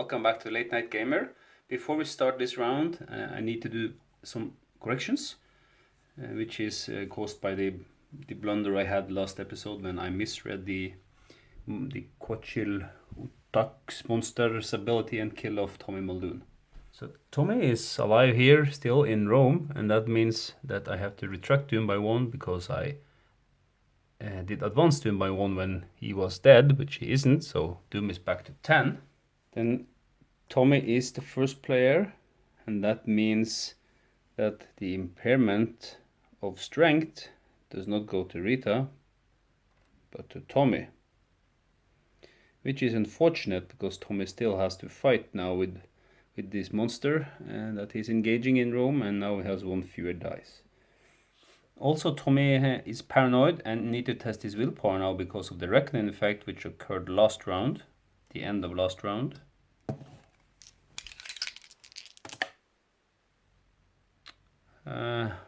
Welcome back to Late Night Gamer. Before we start this round, I need to do some corrections, which is caused by the blunder I had last episode when I misread the Quachil Utax monster's ability and kill of Tommy Muldoon. So Tommy is alive here, still in Rome, and that means that I have to retract Doom by 1 because I did advance Doom by 1 when he was dead, which he isn't, so Doom is back to 10. Then Tommy is the first player, and that means that the impairment of strength does not go to Rita, but to Tommy. Which is unfortunate, because Tommy still has to fight now with this monster that he's engaging in Rome, and now he has one fewer dice. Also, Tommy is paranoid and need to test his willpower now because of the reckoning effect which occurred last round, the end of last round.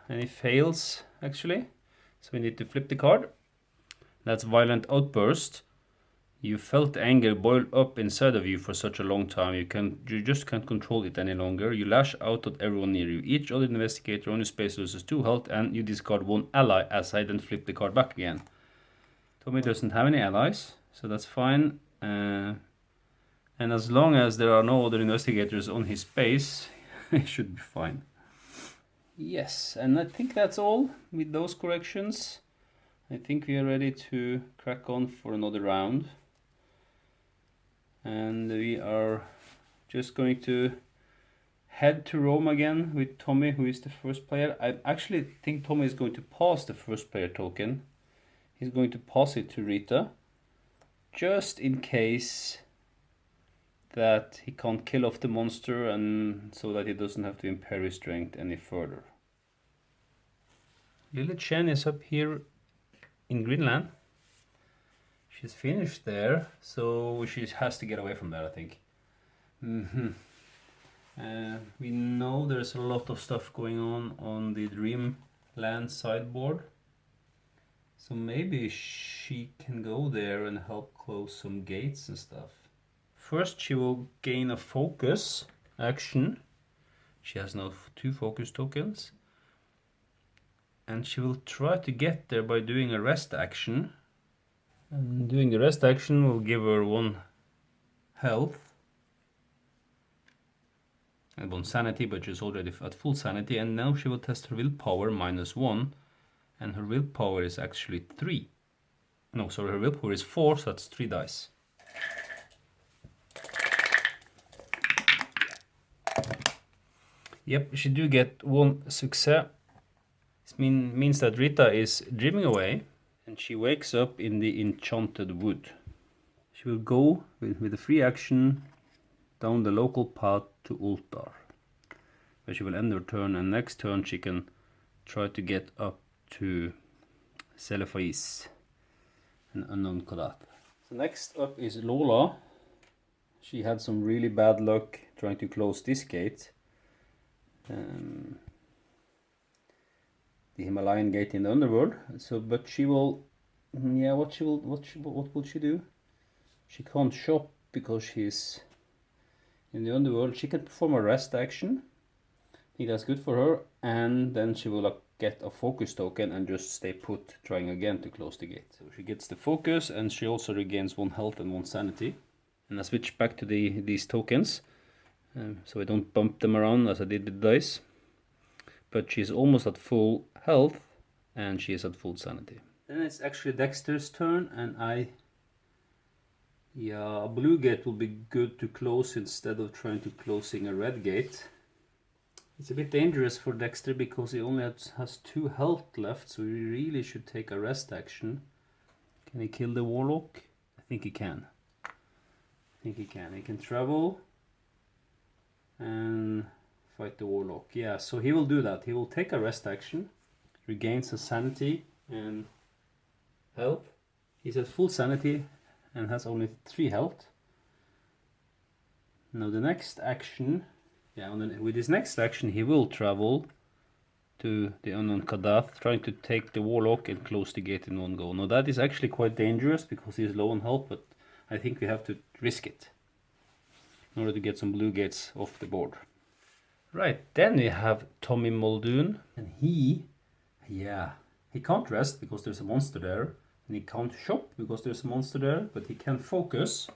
And he fails actually, so we need to flip the card. That's Violent Outburst. You felt anger boil up inside of you for such a long time. You just can't control it any longer. You lash out at everyone near you. Each other investigator on your space loses 2 health, and you discard 1 ally as I then flip the card back again. Tommy doesn't have any allies, so that's fine. And as long as there are no other investigators on his space, he should be fine. Yes, and I think that's all with those corrections. I think we are ready to crack on for another round. And we are just going to head to Rome again with Tommy, who is the first player. I actually think Tommy is going to pass the first player token. He's going to pass it to Rita, just in case that he can't kill off the monster, and so that he doesn't have to impair his strength any further. Lily Chen is up here in Greenland. She's finished there, so she has to get away from there, I think. We know there's a lot of stuff going on the Dreamland sideboard, so maybe she can go there and help close some gates and stuff. First, she will gain a focus action. She has now 2 focus tokens. And she will try to get there by doing a rest action. And doing the rest action will give her 1 health. And 1 sanity, but she's already at full sanity. And now she will test her willpower -1. And her willpower is actually 3. No, sorry, her willpower is 4, so that's 3 dice. Yep, she do get 1 success. This means that Rita is dreaming away, and she wakes up in the Enchanted Wood. She will go with a free action down the local path to Ultar, where she will end her turn, and next turn she can try to get up to Selefais, an unknown Kadat. So next up is Lola. She had some really bad luck trying to close this gate. The Himalayan gate in the underworld. So, but she will, what will she do? She can't shop because she's in the underworld. She can perform a rest action. I think that's good for her, and then she will get a focus token and just stay put, trying again to close the gate. So she gets the focus, and she also regains 1 health and 1 sanity. And I switch back to these tokens, so I don't bump them around as I did with dice. But she's almost at full health, and she is at full sanity. Then it's actually Dexter's turn, and a blue gate will be good to close instead of trying to closing a red gate. It's a bit dangerous for Dexter because he only has 2 health left, so he really should take a rest action. Can he kill the Warlock? I think he can. He can travel and fight the Warlock. Yeah, so he will do that. He will take a rest action, regains his sanity and health. He's at full sanity and has only 3 health. Now the next action, with his next action he will travel to the unknown Kadath, trying to take the Warlock and close the gate in 1 go. Now that is actually quite dangerous because he is low on health, but I think we have to risk it. in order to get some blue gates off the board. Right, then we have Tommy Muldoon, and he can't rest because there's a monster there, and he can't shop because there's a monster there, but he can focus.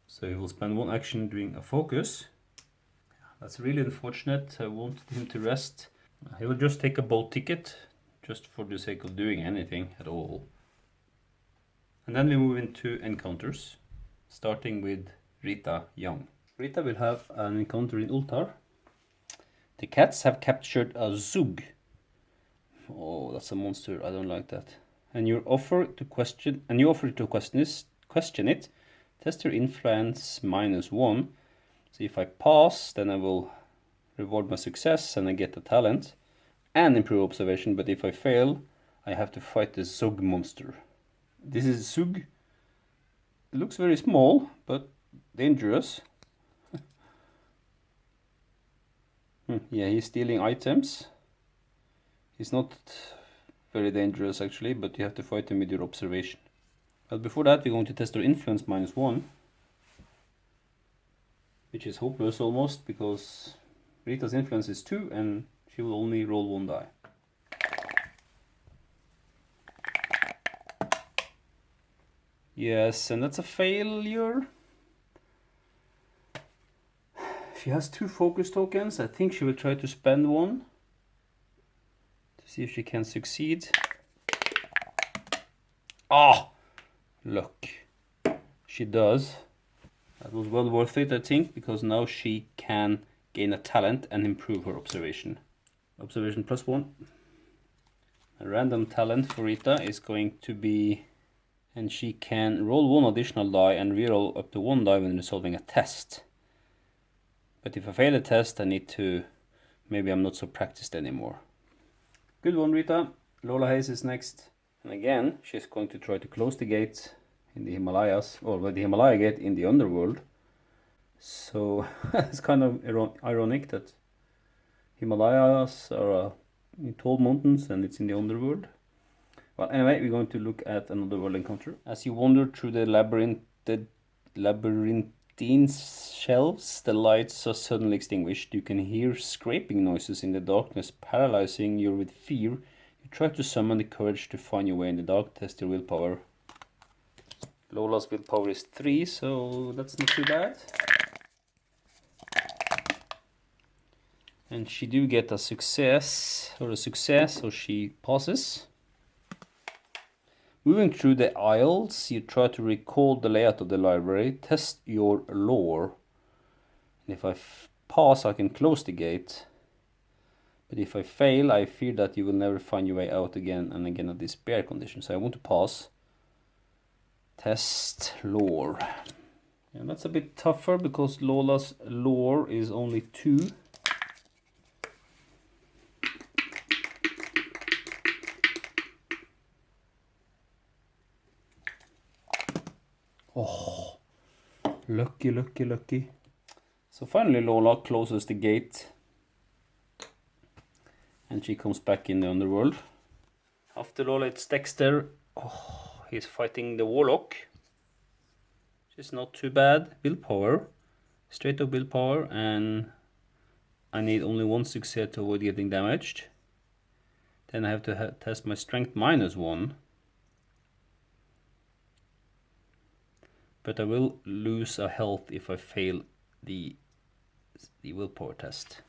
So he will spend one action doing a focus. That's really unfortunate. I wanted him to rest. He will just take a boat ticket, just for the sake of doing anything at all. And then we move into encounters, starting with Rita Young. Rita will have an encounter in Ultar. The cats have captured a Zug. Oh, that's a monster. I don't like that. And you offer to question it. Test your influence -1. So if I pass, then I will reward my success and I get a talent and improve observation. But if I fail, I have to fight the Zug monster. This is Zug. It looks very small, but dangerous. Yeah, he's stealing items. He's not very dangerous actually, but you have to fight him with your observation. But before that, we're going to test our influence -1, which is hopeless almost, because Rita's influence is 2 and she will only roll 1 die. Yes, and that's a failure. She has 2 focus tokens. I think she will try to spend 1 to see if she can succeed. Ah! Luck. She does. That was well worth it, I think, because now she can gain a talent and improve her observation. Observation +1. A random talent for Rita is going to be, and she can roll 1 additional die and reroll up to 1 die when resolving a test. But if I fail a test, I need to, maybe I'm not so practiced anymore. Good one, Rita. Lola Hayes is next. And again, she's going to try to close the gate in the Himalayas, or the Himalaya gate in the underworld. So it's kind of ironic that Himalayas are in tall mountains and it's in the underworld. Well, anyway, we're going to look at another world encounter. As you wander through the labyrinthine shelves, the lights are suddenly extinguished. You can hear scraping noises in the darkness, paralyzing you with fear. You try to summon the courage to find your way in the dark. Test your willpower. Lola's willpower is 3, so that's not too bad. And she do get a success, so she passes. Moving through the aisles, you try to recall the layout of the library. Test your lore. And if I pass, I can close the gate. But if I fail, I fear that you will never find your way out again and again a despair condition. So I want to pass. Test lore. And that's a bit tougher because Lola's lore is only 2. Oh, lucky, lucky, lucky. So finally Lola closes the gate and she comes back in the underworld. After Lola, it's Dexter. Oh, he's fighting the warlock. Which is not too bad. Willpower. Straight up willpower, and I need only 1 success to avoid getting damaged. Then I have to test my strength -1. But I will lose a health if I fail the willpower test.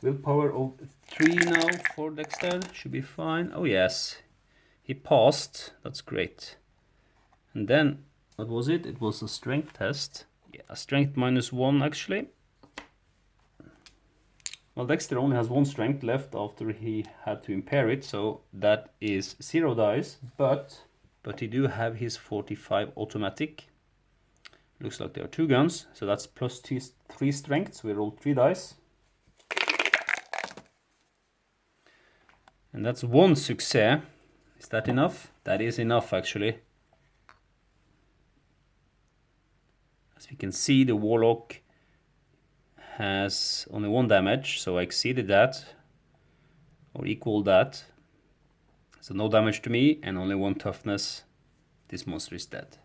Willpower of 3 now for Dexter. Should be fine. Oh yes, he passed. That's great. And then, what was it? It was a strength test. Yeah, a strength -1 actually. Well, Dexter only has 1 strength left after he had to impair it, so that is 0 dice. But he do have his 45 automatic. Looks like there are 2 guns, so that's +3 strength. So we roll 3 dice. And that's 1 success. Is that enough? That is enough actually. As we can see, the warlock has only 1 damage, so I exceeded that, or equal that. So no damage to me and only 1 toughness. This monster is dead.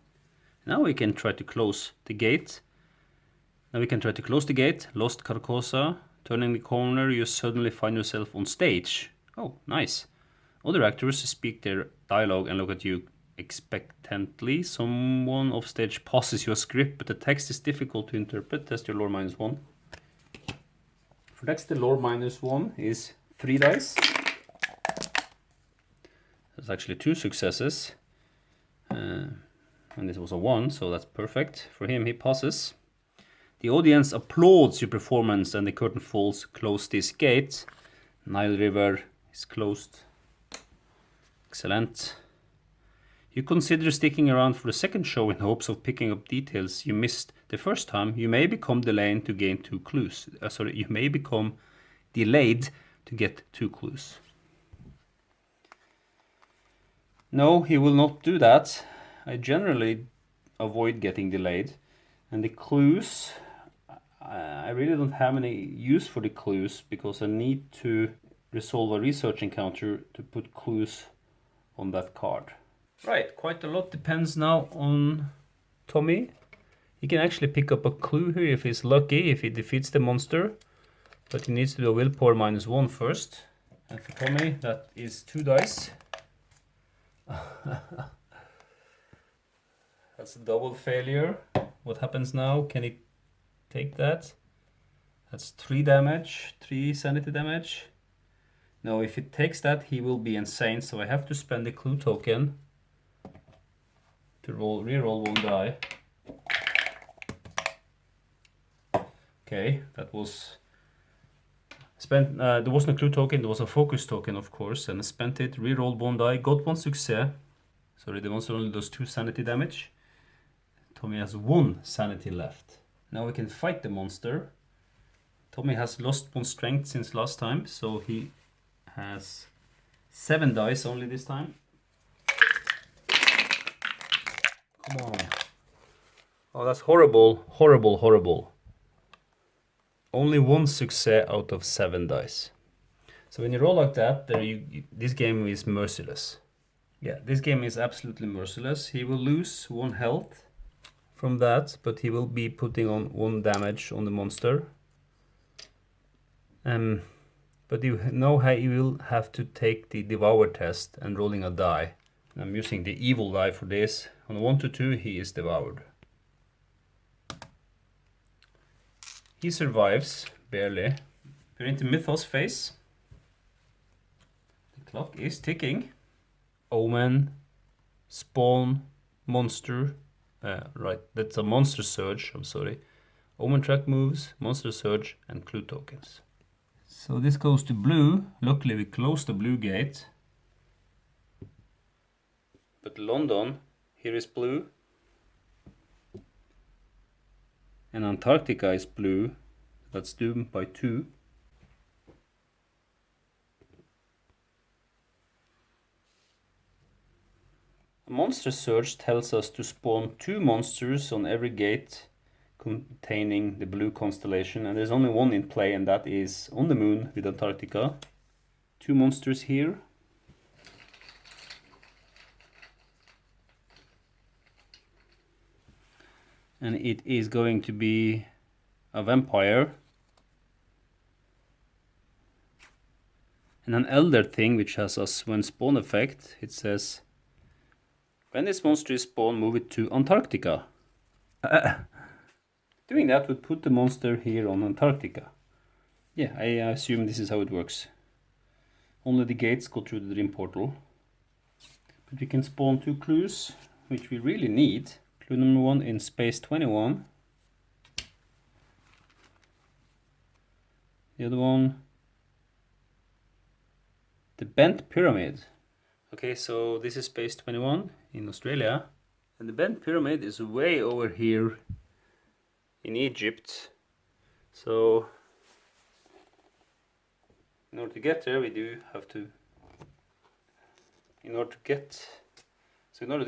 Now we can try to close the gate. Lost Carcosa. Turning the corner, you suddenly find yourself on stage. Oh, nice. Other actors speak their dialogue and look at you expectantly. Someone off stage passes you a script, but the text is difficult to interpret. Test your lore -1. For next, the lore -1 is 3 dice. That's actually 2 successes. And this was a 1, so that's perfect. For him, he passes. The audience applauds your performance and the curtain falls. Close this gate. Nile River is closed. Excellent. You consider sticking around for the second show in hopes of picking up details you missed the first time. You may become delayed to gain 2 clues. You may become delayed to get 2 clues. No, he will not do that. I generally avoid getting delayed. And the clues, I really don't have any use for the clues because I need to resolve a research encounter to put clues on that card. Right, quite a lot depends now on Tommy. He can actually pick up a clue here if he's lucky, if he defeats the monster. But he needs to do a willpower -1 first. And for Tommy, that is 2 dice. That's a double failure. What happens now? Can he take that? That's 3 damage, 3 sanity damage. No, if he takes that, he will be insane. So I have to spend the clue token to reroll 1 die. Okay, that was spent. There wasn't a clue token, there was a focus token, of course, and I spent it, rerolled 1 die, got 1 success. Sorry, the monster only does 2 sanity damage. Tommy has 1 sanity left. Now we can fight the monster. Tommy has lost 1 strength since last time, so he has 7 dice only this time. Come on. Oh, that's horrible, horrible, horrible. Only 1 success out of 7 dice. So when you roll like that, this game is merciless. Yeah, this game is absolutely merciless. He will lose 1 health from that, but he will be putting on 1 damage on the monster. But you know how you will have to take the Devour test and rolling a die. I'm using the evil die for this. On a 1 to 2, he is devoured. He survives, barely. We're into Mythos phase. The clock is ticking. Omen, spawn, monster. Right, that's a monster surge, I'm sorry. Omen track moves, monster surge, and clue tokens. So this goes to blue. Luckily we closed the blue gate. But London, here is blue. And Antarctica is blue. That's doomed by 2. A monster surge tells us to spawn 2 monsters on every gate containing the blue constellation, and there's only 1 in play, and that is on the moon with Antarctica. 2 monsters here. And it is going to be a vampire and an elder thing, which has a when spawn effect. It says, when this monster is spawned, move it to Antarctica. Doing that would put the monster here on Antarctica. Yeah, I assume this is how it works. Only the gates go through the dream portal. But we can spawn 2 clues, which we really need. Clue number 1 in space 21. The other one, the Bent Pyramid. Okay, so this is space 21 in Australia. And the Bent Pyramid is way over here in Egypt. So in order to get there, we do have to, in order to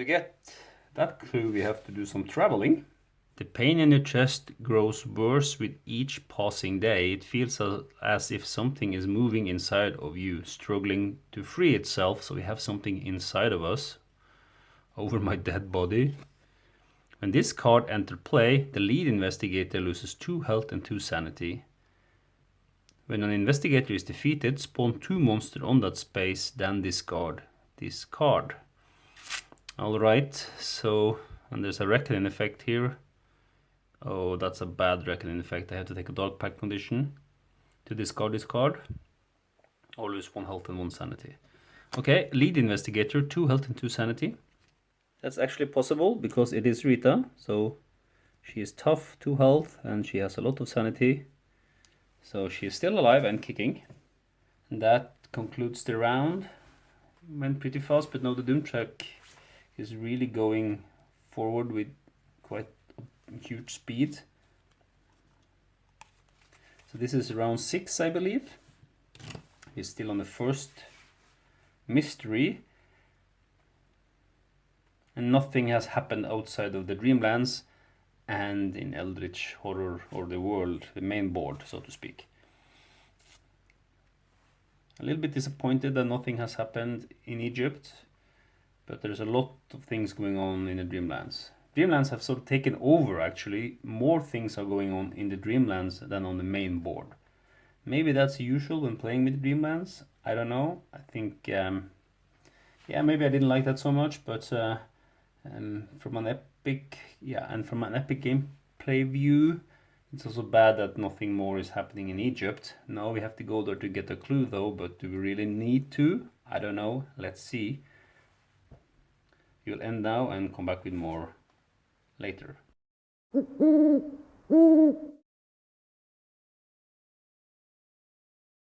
get that clue, we have to do some traveling. The pain in your chest grows worse with each passing day. It feels as if something is moving inside of you, struggling to free itself. So we have something inside of us over my dead body. When this card enters play, the lead investigator loses 2 health and 2 sanity. When an investigator is defeated, spawn 2 monsters on that space, then discard this card. Alright, so, and there's a reckoning effect here. Oh, that's a bad reckoning effect. I have to take a dark pact condition to discard this card. Or lose 1 health and 1 sanity. Okay, lead investigator, 2 health and 2 sanity. That's actually possible because it is Rita, so she is tough, 2 health, and she has a lot of sanity. So she is still alive and kicking. And that concludes the round. Went pretty fast, but now the Doom track is really going forward with quite a huge speed. So this is round 6, I believe. He's still on the first mystery. And nothing has happened outside of the Dreamlands and in Eldritch Horror, or the world, the main board, so to speak. A little bit disappointed that nothing has happened in Egypt, but there's a lot of things going on in the Dreamlands. Dreamlands have sort of taken over, actually. More things are going on in the Dreamlands than on the main board. Maybe that's usual when playing with Dreamlands. I don't know. I think, yeah, maybe I didn't like that so much, but from an epic gameplay view, it's also bad that nothing more is happening in Egypt. Now we have to go there to get a clue though, but do we really need to? I don't know. Let's see. You'll end now and come back with more later.